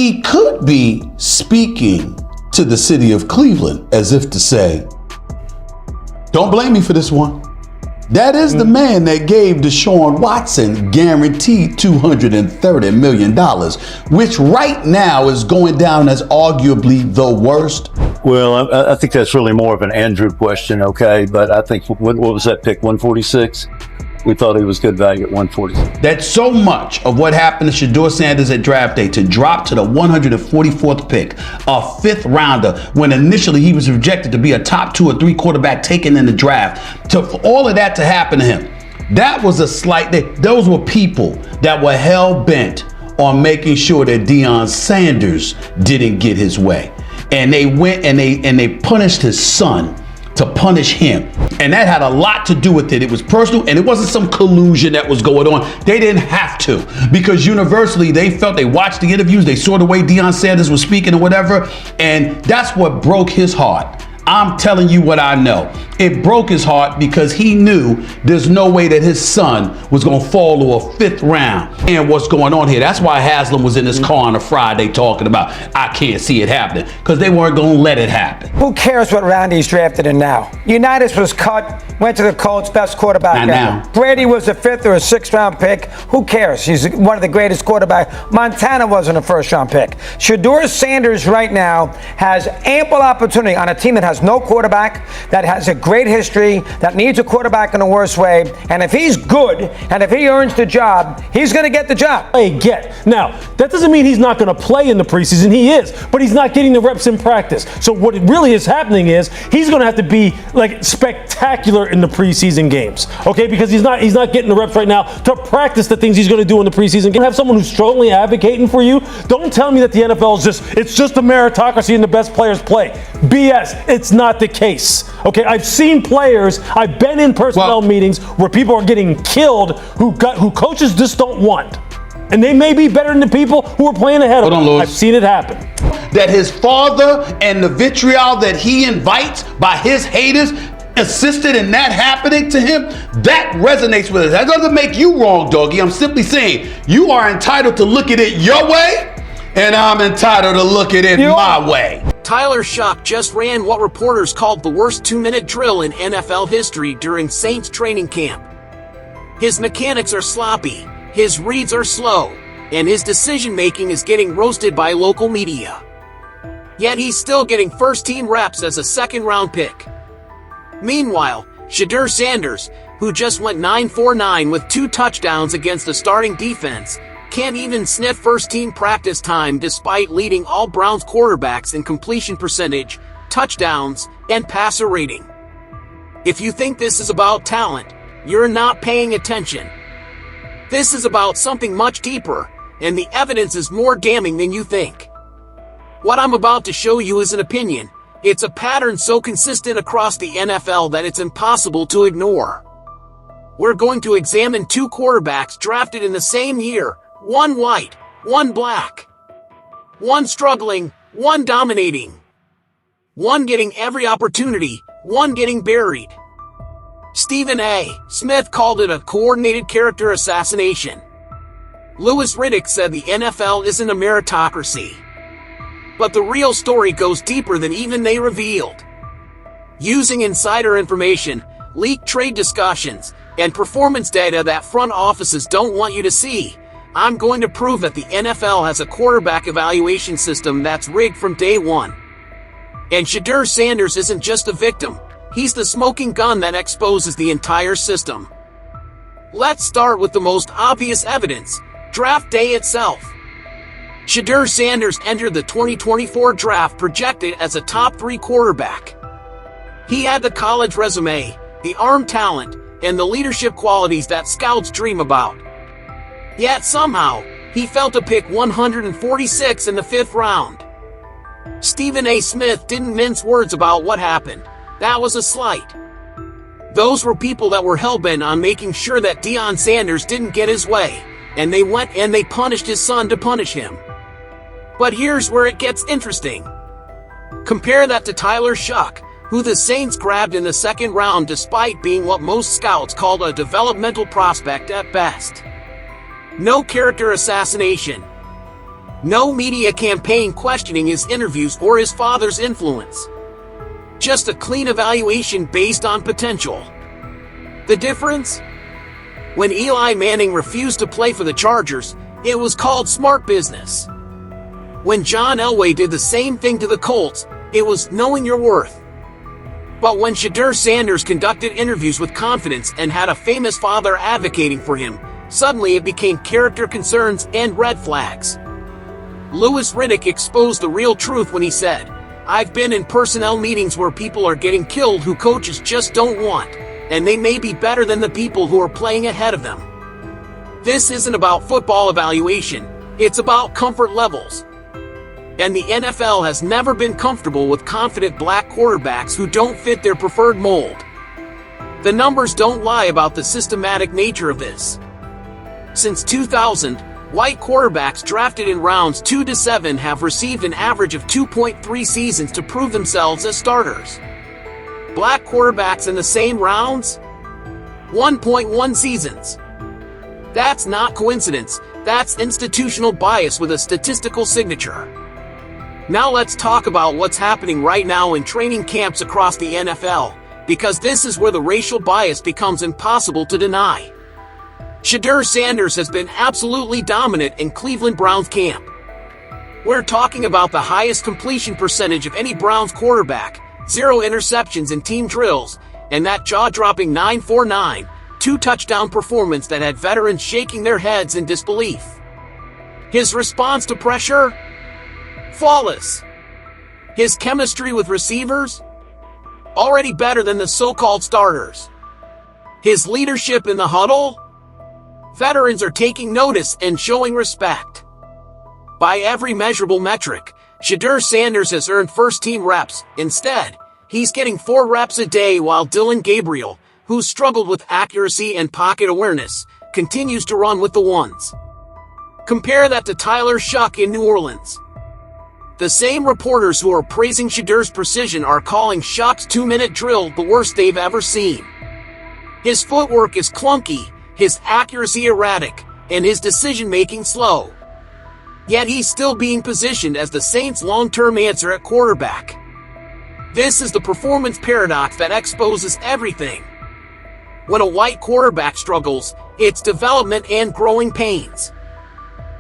he could be speaking to the city of Cleveland as if to say, don't blame me for this one. That is the man that gave Deshaun Watson guaranteed $230 million, which right now is going down as arguably the worst. Well, I think that's really more of an Andrew question, okay? But I think, what was that pick, 146? We thought he was good value at 146. That's so much of what happened to Shedeur Sanders at draft day to drop to the 144th pick, a fifth rounder, when initially he was projected to be a top 2 or 3 quarterback taken in the draft. For all of that to happen to him, that was a slight, those were people that were hell bent on making sure that Deion Sanders didn't get his way. And they went and they punished his son to punish him. And that had a lot to do with it. It was personal, and it wasn't some collusion that was going on. They didn't have to, because universally they felt, they watched the interviews, they saw the way Deion Sanders was speaking or whatever, and that's what broke his heart. I'm telling you what I know. It broke his heart because he knew there's no way that his son was going to fall to a 5th round. And what's going on here? That's why Haslam was in his car on a Friday talking about, I can't see it happening, because they weren't going to let it happen. Who cares what round he's drafted in now? Unitas was cut, went to the Colts, best quarterback ever. Now. Brady was a 5th or a 6th round pick. Who cares? He's one of the greatest quarterbacks. Montana wasn't a 1st round pick. Shedeur Sanders right now has ample opportunity on a team that has no quarterback, that has a great history, that needs a quarterback in the worst way. And if he's good, and if he earns the job, he's going to get the job. Now, that doesn't mean he's not going to play in the preseason. He is, but he's not getting the reps in practice. So what really is happening is he's going to have to be like spectacular in the preseason games, okay? Because he's not getting the reps right now to practice the things he's going to do in the preseason game. Have someone who's strongly advocating for you. Don't tell me that the NFL is it's just a meritocracy and the best players play. BS. It's not the case. Okay, I've seen players, I've been in personnel meetings where people are getting killed who coaches just don't want. And they may be better than the people who are playing ahead of them. I've seen it happen. That his father and the vitriol that he invites by his haters assisted in that happening to him, that resonates with us. That doesn't make you wrong, doggy. I'm simply saying you are entitled to look at it your way, and I'm entitled to look at it my way. Tyler Shuck just ran what reporters called the worst 2-minute drill in NFL history during Saints training camp. His mechanics are sloppy, his reads are slow, and his decision-making is getting roasted by local media. Yet he's still getting first-team reps as a 2nd-round pick. Meanwhile, Shedeur Sanders, who just went 9-for-9 with 2 touchdowns against the starting defense, can't even sniff first-team practice time despite leading all Browns quarterbacks in completion percentage, touchdowns, and passer rating. If you think this is about talent, you're not paying attention. This is about something much deeper, and the evidence is more damning than you think. What I'm about to show you is an opinion. It's a pattern so consistent across the NFL that it's impossible to ignore. We're going to examine 2 quarterbacks drafted in the same year, one white, one black. One struggling, one dominating. One getting every opportunity, one getting buried. Stephen A. Smith called it a coordinated character assassination. Riddick said the NFL isn't a meritocracy. But the real story goes deeper than even they revealed. Using insider information, leaked trade discussions, and performance data that front offices don't want you to see, I'm going to prove that the NFL has a quarterback evaluation system that's rigged from day one. And Shedeur Sanders isn't just a victim, he's the smoking gun that exposes the entire system. Let's start with the most obvious evidence, draft day itself. Shedeur Sanders entered the 2024 draft projected as a top 3 quarterback. He had the college resume, the arm talent, and the leadership qualities that scouts dream about. Yet somehow, he fell to pick 146 in the 5th round. Stephen A. Smith didn't mince words about what happened. That was a slight. Those were people that were hellbent on making sure that Deion Sanders didn't get his way, and they went and they punished his son to punish him. But here's where it gets interesting. Compare that to Tyler Shuck, who the Saints grabbed in the 2nd round despite being what most scouts called a developmental prospect at best. No character assassination. No media campaign questioning his interviews or his father's influence. Just a clean evaluation based on potential. The difference? When Eli Manning refused to play for the Chargers, it was called smart business. When John Elway did the same thing to the Colts, it was knowing your worth. But when Shedeur Sanders conducted interviews with confidence and had a famous father advocating for him, suddenly it became character concerns and red flags. Louis Riddick exposed the real truth when he said, "I've been in personnel meetings where people are getting killed who coaches just don't want, and they may be better than the people who are playing ahead of them." This isn't about football evaluation, it's about comfort levels. And the NFL has never been comfortable with confident black quarterbacks who don't fit their preferred mold. The numbers don't lie about the systematic nature of this. Since 2000, white quarterbacks drafted in rounds 2 to 7 have received an average of 2.3 seasons to prove themselves as starters. Black quarterbacks in the same rounds? 1.1 seasons. That's not coincidence, that's institutional bias with a statistical signature. Now let's talk about what's happening right now in training camps across the NFL, because this is where the racial bias becomes impossible to deny. Shedeur Sanders has been absolutely dominant in Cleveland Browns camp. We're talking about the highest completion percentage of any Browns quarterback, 0 interceptions in team drills, and that jaw-dropping 9-for-9, 2-touchdown performance that had veterans shaking their heads in disbelief. His response to pressure? Flawless. His chemistry with receivers? Already better than the so-called starters. His leadership in the huddle? Veterans are taking notice and showing respect. By every measurable metric, Shedeur Sanders has earned first-team reps. Instead, he's getting 4 reps a day while Dillon Gabriel, who's struggled with accuracy and pocket awareness, continues to run with the ones. Compare that to Tyler Shuck in New Orleans. The same reporters who are praising Shedeur's precision are calling Shuck's 2-minute drill the worst they've ever seen. His footwork is clunky, his accuracy erratic, and his decision-making slow. Yet he's still being positioned as the Saints' long-term answer at quarterback. This is the performance paradox that exposes everything. When a white quarterback struggles, it's development and growing pains.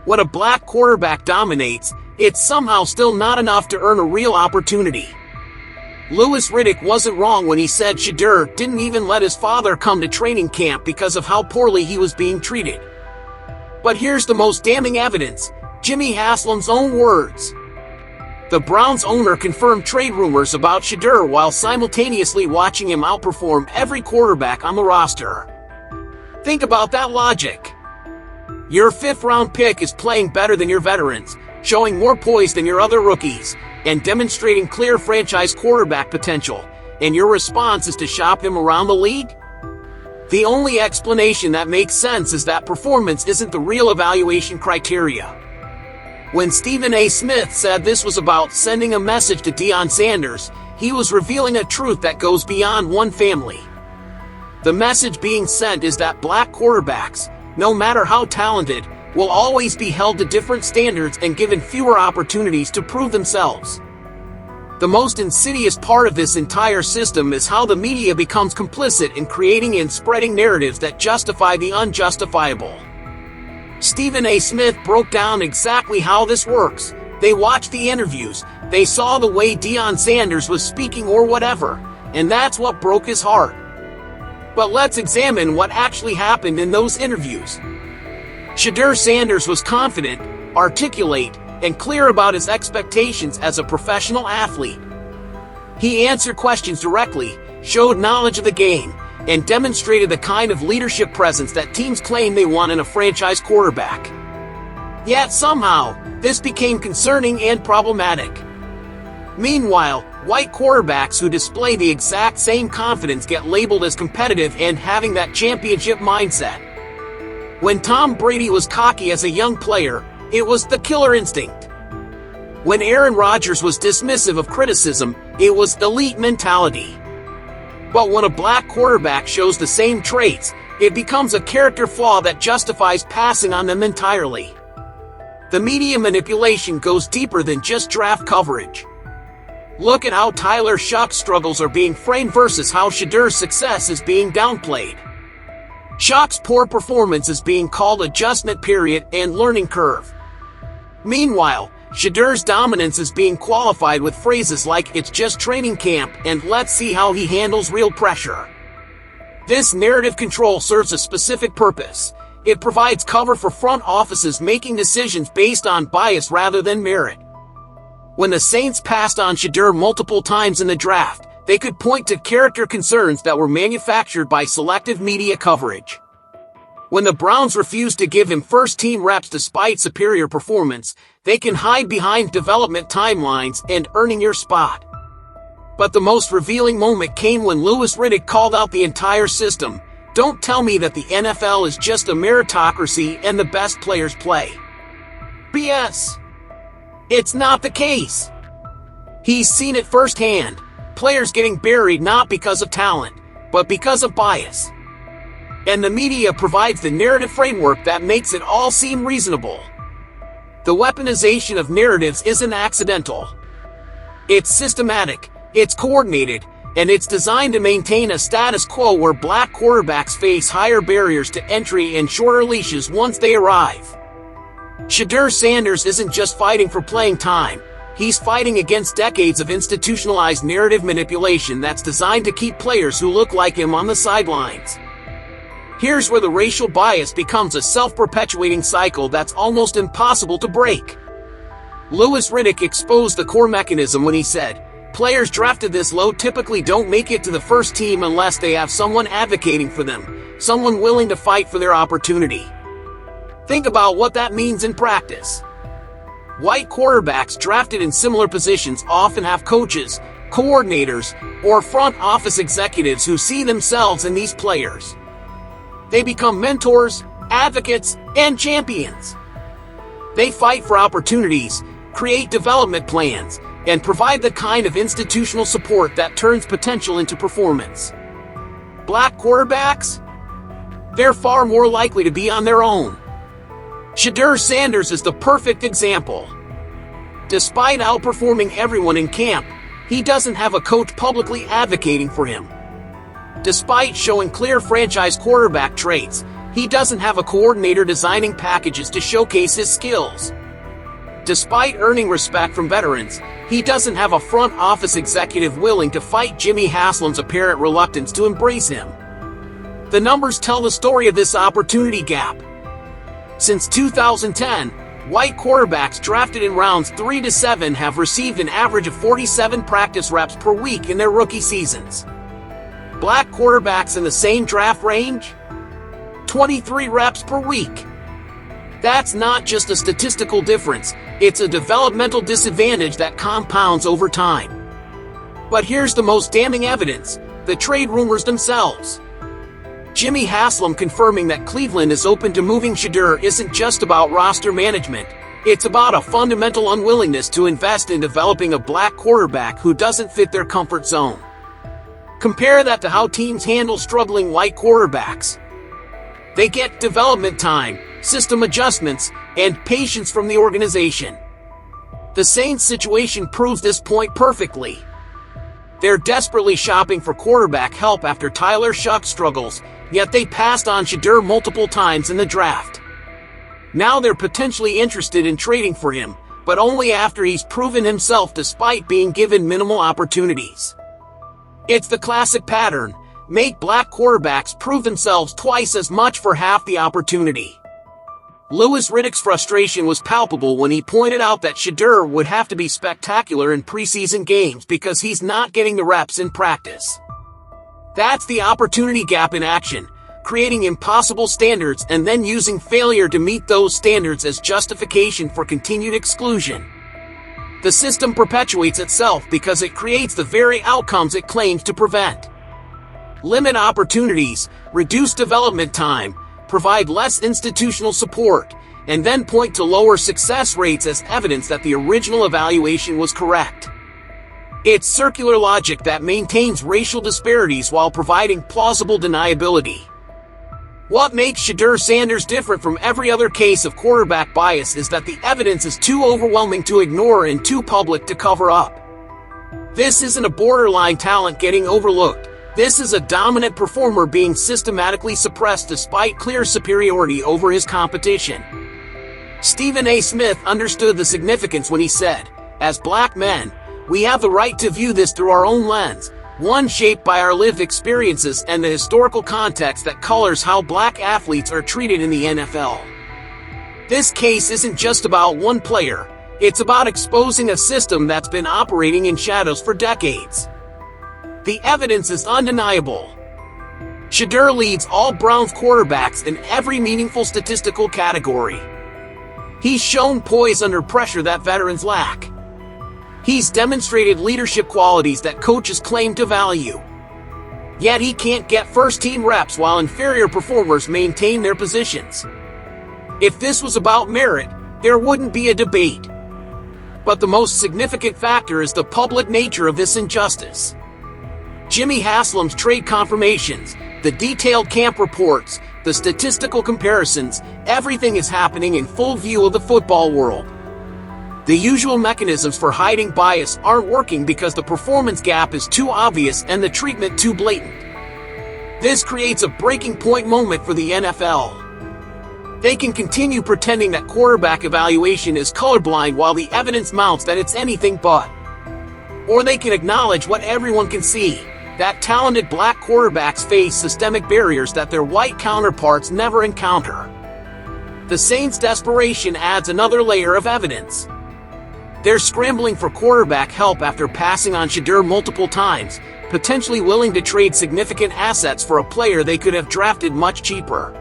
When a black quarterback dominates, it's somehow still not enough to earn a real opportunity. Louis Riddick wasn't wrong when he said Shedeur didn't even let his father come to training camp because of how poorly he was being treated. But here's the most damning evidence, Jimmy Haslam's own words. The Browns owner confirmed trade rumors about Shedeur while simultaneously watching him outperform every quarterback on the roster. Think about that logic. Your 5th-round pick is playing better than your veterans, showing more poise than your other rookies, and demonstrating clear franchise quarterback potential, and your response is to shop him around the league? The only explanation that makes sense is that performance isn't the real evaluation criteria. When Stephen A. Smith said this was about sending a message to Deion Sanders, he was revealing a truth that goes beyond one family. The message being sent is that black quarterbacks, no matter how talented, will always be held to different standards and given fewer opportunities to prove themselves. The most insidious part of this entire system is how the media becomes complicit in creating and spreading narratives that justify the unjustifiable. Stephen A. Smith broke down exactly how this works. They watched the interviews, they saw the way Deion Sanders was speaking or whatever, and that's what broke his heart. But let's examine what actually happened in those interviews. Shedeur Sanders was confident, articulate, and clear about his expectations as a professional athlete. He answered questions directly, showed knowledge of the game, and demonstrated the kind of leadership presence that teams claim they want in a franchise quarterback. Yet somehow, this became concerning and problematic. Meanwhile, white quarterbacks who display the exact same confidence get labeled as competitive and having that championship mindset. When Tom Brady was cocky as a young player, it was the killer instinct. When Aaron Rodgers was dismissive of criticism, it was elite mentality. But when a black quarterback shows the same traits, it becomes a character flaw that justifies passing on them entirely. The media manipulation goes deeper than just draft coverage. Look at how Tyler Shuck's struggles are being framed versus how Shedeur's success is being downplayed. Shuck's poor performance is being called adjustment period and learning curve. Meanwhile, Shedeur's dominance is being qualified with phrases like "it's just training camp" and "let's see how he handles real pressure." This narrative control serves a specific purpose. It provides cover for front offices making decisions based on bias rather than merit. When the Saints passed on Shedeur multiple times in the draft, they could point to character concerns that were manufactured by selective media coverage. When the Browns refused to give him first-team reps despite superior performance, they can hide behind development timelines and earning your spot. But the most revealing moment came when Riddick called out the entire system. "Don't tell me that the NFL is just a meritocracy and the best players play." BS. It's not the case. He's seen it firsthand. Players getting buried not because of talent, but because of bias. And the media provides the narrative framework that makes it all seem reasonable. The weaponization of narratives isn't accidental. It's systematic, it's coordinated, and it's designed to maintain a status quo where black quarterbacks face higher barriers to entry and shorter leashes once they arrive. Shedeur Sanders isn't just fighting for playing time. He's fighting against decades of institutionalized narrative manipulation that's designed to keep players who look like him on the sidelines. Here's where the racial bias becomes a self-perpetuating cycle that's almost impossible to break. Riddick exposed the core mechanism when he said, "Players drafted this low typically don't make it to the first team unless they have someone advocating for them, someone willing to fight for their opportunity." Think about what that means in practice. White quarterbacks drafted in similar positions often have coaches, coordinators, or front office executives who see themselves in these players. They become mentors, advocates, and champions. They fight for opportunities, create development plans, and provide the kind of institutional support that turns potential into performance. Black quarterbacks? They're far more likely to be on their own. Shedeur Sanders is the perfect example. Despite outperforming everyone in camp, he doesn't have a coach publicly advocating for him. Despite showing clear franchise quarterback traits, he doesn't have a coordinator designing packages to showcase his skills. Despite earning respect from veterans, he doesn't have a front office executive willing to fight Jimmy Haslam's apparent reluctance to embrace him. The numbers tell the story of this opportunity gap. Since 2010, white quarterbacks drafted in rounds 3 to 7 have received an average of 47 practice reps per week in their rookie seasons. Black quarterbacks in the same draft range? 23 reps per week. That's not just a statistical difference, it's a developmental disadvantage that compounds over time. But here's the most damning evidence: the trade rumors themselves. Jimmy Haslam confirming that Cleveland is open to moving Shedeur isn't just about roster management, it's about a fundamental unwillingness to invest in developing a black quarterback who doesn't fit their comfort zone. Compare that to how teams handle struggling white quarterbacks. They get development time, system adjustments, and patience from the organization. The Saints situation proves this point perfectly. They're desperately shopping for quarterback help after Tyler Shuck struggles, yet they passed on Shedeur multiple times in the draft. Now they're potentially interested in trading for him, but only after he's proven himself despite being given minimal opportunities. It's the classic pattern: make black quarterbacks prove themselves twice as much for half the opportunity. Riddick's frustration was palpable when he pointed out that Shedeur would have to be spectacular in preseason games because he's not getting the reps in practice. That's the opportunity gap in action, creating impossible standards and then using failure to meet those standards as justification for continued exclusion. The system perpetuates itself because it creates the very outcomes it claims to prevent. Limit opportunities, reduce development time, provide less institutional support, and then point to lower success rates as evidence that the original evaluation was correct. It's circular logic that maintains racial disparities while providing plausible deniability. What makes Shedeur Sanders different from every other case of quarterback bias is that the evidence is too overwhelming to ignore and too public to cover up. This isn't a borderline talent getting overlooked. This is a dominant performer being systematically suppressed despite clear superiority over his competition. Stephen A. Smith understood the significance when he said, "As black men, we have the right to view this through our own lens, one shaped by our lived experiences and the historical context that colors how black athletes are treated in the NFL." This case isn't just about one player. It's about exposing a system that's been operating in shadows for decades. The evidence is undeniable. Shedeur leads all Browns quarterbacks in every meaningful statistical category. He's shown poise under pressure that veterans lack. He's demonstrated leadership qualities that coaches claim to value. Yet he can't get first-team reps while inferior performers maintain their positions. If this was about merit, there wouldn't be a debate. But the most significant factor is the public nature of this injustice. Jimmy Haslam's trade confirmations, the detailed camp reports, the statistical comparisons, everything is happening in full view of the football world. The usual mechanisms for hiding bias aren't working because the performance gap is too obvious and the treatment too blatant. This creates a breaking point moment for the NFL. They can continue pretending that quarterback evaluation is colorblind while the evidence mounts that it's anything but. Or they can acknowledge what everyone can see, that talented black quarterbacks face systemic barriers that their white counterparts never encounter. The Saints' desperation adds another layer of evidence. They're scrambling for quarterback help after passing on Shedeur multiple times, potentially willing to trade significant assets for a player they could have drafted much cheaper.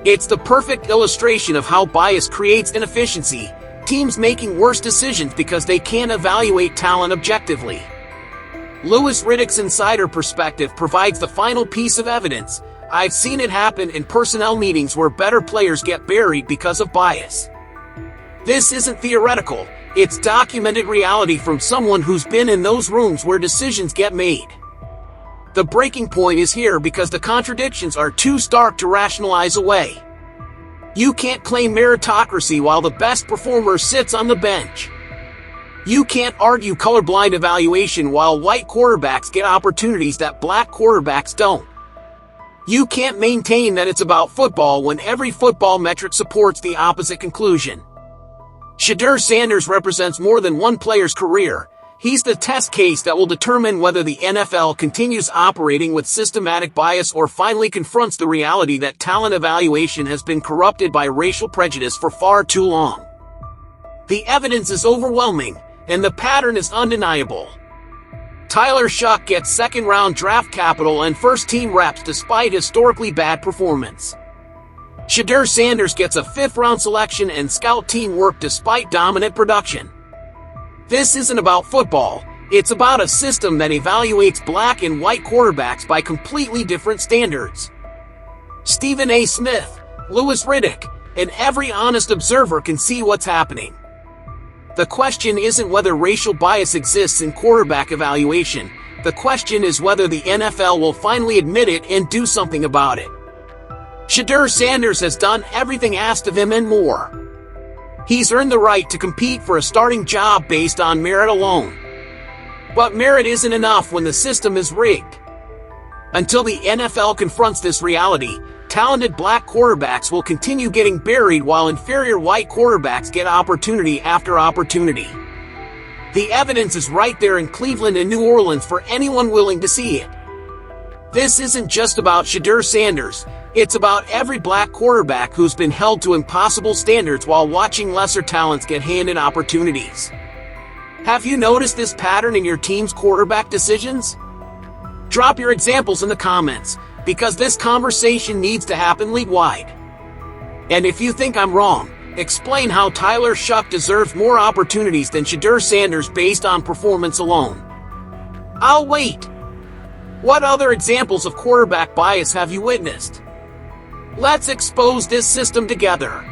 It's the perfect illustration of how bias creates inefficiency, teams making worse decisions because they can't evaluate talent objectively. Louis Riddick's insider perspective provides the final piece of evidence. I've seen it happen in personnel meetings where better players get buried because of bias. This isn't theoretical, it's documented reality from someone who's been in those rooms where decisions get made. The breaking point is here because the contradictions are too stark to rationalize away. You can't claim meritocracy while the best performer sits on the bench. You can't argue colorblind evaluation while white quarterbacks get opportunities that black quarterbacks don't. You can't maintain that it's about football when every football metric supports the opposite conclusion. Shedeur Sanders represents more than one player's career. He's the test case that will determine whether the NFL continues operating with systematic bias or finally confronts the reality that talent evaluation has been corrupted by racial prejudice for far too long. The evidence is overwhelming, and the pattern is undeniable. Tyler Shuck gets second-round draft capital and first-team reps despite historically bad performance. Shedeur Sanders gets a fifth-round selection and scout team work despite dominant production. This isn't about football, it's about a system that evaluates black and white quarterbacks by completely different standards. Stephen A. Smith, Louis Riddick, and every honest observer can see what's happening. The question isn't whether racial bias exists in quarterback evaluation. The question is whether the NFL will finally admit it and do something about it. Shedeur Sanders has done everything asked of him and more. He's earned the right to compete for a starting job based on merit alone. But merit isn't enough when the system is rigged. Until the NFL confronts this reality, talented black quarterbacks will continue getting buried while inferior white quarterbacks get opportunity after opportunity. The evidence is right there in Cleveland and New Orleans for anyone willing to see it. This isn't just about Shedeur Sanders, it's about every black quarterback who's been held to impossible standards while watching lesser talents get handed opportunities. Have you noticed this pattern in your team's quarterback decisions? Drop your examples in the comments, because this conversation needs to happen league-wide. And if you think I'm wrong, explain how Tyler Shuck deserves more opportunities than Shedeur Sanders based on performance alone. I'll wait. What other examples of quarterback bias have you witnessed? Let's expose this system together.